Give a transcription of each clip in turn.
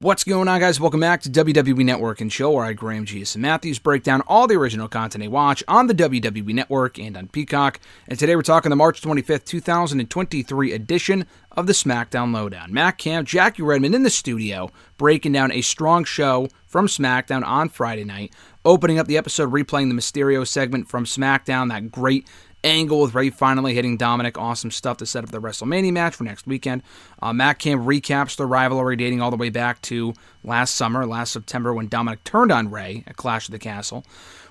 What's going on, guys? Welcome back to WWE Network and Show, where I, Graham G. and Matthews, break down all the original content I watch on the WWE Network and on Peacock. And today we're talking the March 25th, 2023 edition of the SmackDown LowDown. Matt Camp, Jackie Redmond in the studio, breaking down a strong show from SmackDown on Friday night, opening up the episode, replaying the Mysterio segment from SmackDown, that great angle with Ray finally hitting Dominic. Awesome stuff to set up the WrestleMania match for next weekend. Matt Camp recaps the rivalry dating all the way back to last September, when Dominic turned on Ray at Clash of the Castle.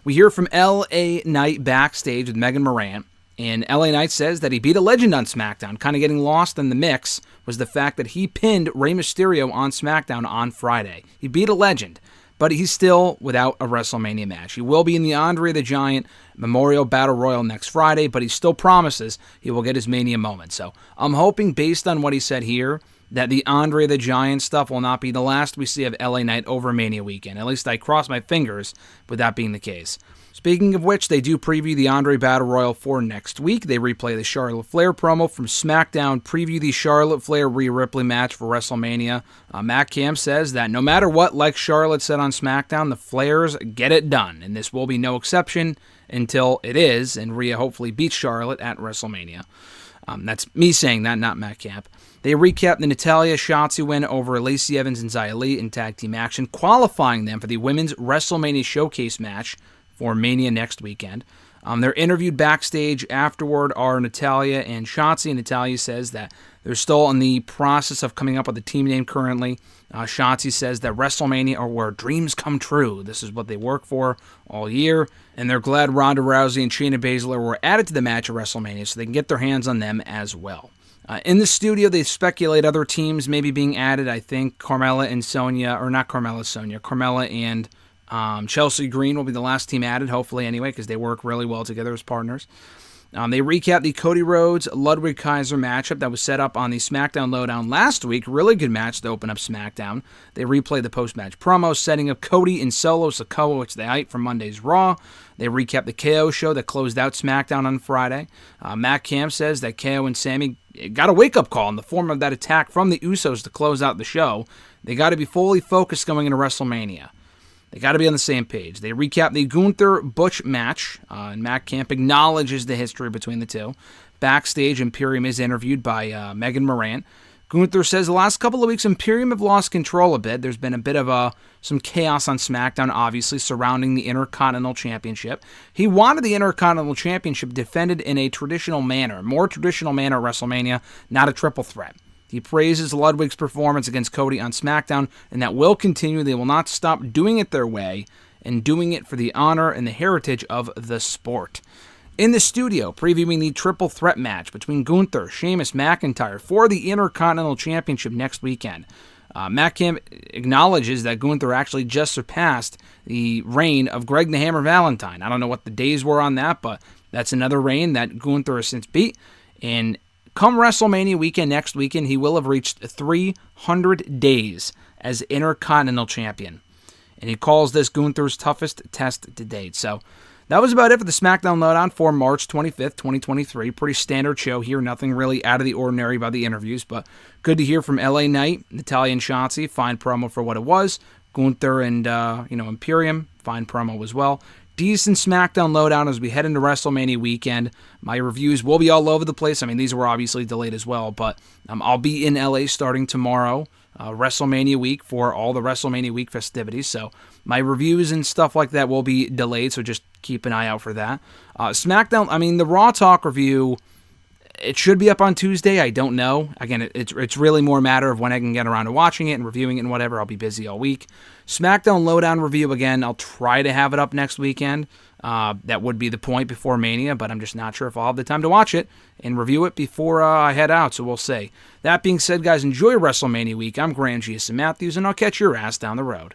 We hear from LA Knight backstage with Megan Morant, and LA Knight says that he beat a legend on SmackDown. Kind of getting lost in the mix was the fact that he pinned Rey Mysterio on SmackDown on Friday. He beat a legend, but he's still without a WrestleMania match. He will be in the Andre the Giant Memorial Battle Royal next Friday, but he still promises he will get his Mania moment. So I'm hoping, based on what he said here, that the Andre the Giant stuff will not be the last we see of LA Knight over Mania weekend. At least I cross my fingers with that being the case. Speaking of which, they do preview the Andre Battle Royal for next week. They replay the Charlotte Flair promo from SmackDown, preview the Charlotte Flair Rhea Ripley match for WrestleMania. Matt Camp says that no matter what, like Charlotte said on SmackDown, the Flairs get it done, and this will be no exception until it is, and Rhea hopefully beats Charlotte at WrestleMania. That's me saying that, not Matt Camp. They recap the Natalya Shotzi win over Lacey Evans and Xia Li in tag team action, qualifying them for the Women's WrestleMania Showcase match for Mania next weekend. They're interviewed backstage afterward, are Natalya and Shotzi. Natalya says that they're still in the process of coming up with a team name currently. Shotzi says that WrestleMania are where dreams come true. This is what they work for all year, and they're glad Ronda Rousey and Shayna Baszler were added to the match at WrestleMania so they can get their hands on them as well. In the studio, they speculate other teams maybe being added. I think Carmella and Chelsea Green will be the last team added, hopefully anyway, because they work really well together as partners. They recap the Cody Rhodes-Ludwig Kaiser matchup that was set up on the SmackDown LowDown last week. Really good match to open up SmackDown. They replay the post-match promo, setting up Cody and Solo Sikoa, which they hyped from Monday's Raw. They recap the KO show that closed out SmackDown on Friday. Matt Camp says that KO and Sami got a wake-up call in the form of that attack from the Usos to close out the show. They got to be fully focused going into WrestleMania. They got to be on the same page. They recap the Gunther-Butch match, and Matt Camp acknowledges the history between the two. Backstage, Imperium is interviewed by Megan Morant. Gunther says the last couple of weeks, Imperium have lost control a bit. There's been a bit of some chaos on SmackDown, obviously, surrounding the Intercontinental Championship. He wanted the Intercontinental Championship defended in a traditional manner, more traditional manner at WrestleMania, not a triple threat. He praises Ludwig's performance against Cody on SmackDown, and that will continue. They will not stop doing it their way and doing it for the honor and the heritage of the sport. In the studio, previewing the triple threat match between Gunther, Sheamus, McIntyre for the Intercontinental Championship next weekend. Matt Camp acknowledges that Gunther actually just surpassed the reign of Greg the Hammer Valentine. I don't know what the days were on that, but that's another reign that Gunther has since beat. And come WrestleMania weekend next weekend, he will have reached 300 days as Intercontinental Champion. And he calls this Gunther's toughest test to date. So that was about it for the SmackDown LowDown for March 25th, 2023. Pretty standard show here. Nothing really out of the ordinary about the interviews, but good to hear from LA Knight, Natalya and Shotzi. Fine promo for what it was. Gunther and Imperium, fine promo as well. Decent SmackDown LowDown as we head into WrestleMania weekend. My reviews will be all over the place. I mean, these were obviously delayed as well, but I'll be in LA starting tomorrow, WrestleMania week, for all the WrestleMania week festivities. So my reviews and stuff like that will be delayed, so just keep an eye out for that. SmackDown, the Raw Talk review, it should be up on Tuesday. I don't know. Again, it's really more a matter of when I can get around to watching it and reviewing it and whatever. I'll be busy all week. SmackDown LowDown review, again, I'll try to have it up next weekend. That would be the point before Mania, but I'm just not sure if I'll have the time to watch it and review it before I head out, so we'll see. That being said, guys, enjoy WrestleMania week. I'm Graham G. and Matthews, and I'll catch your ass down the road.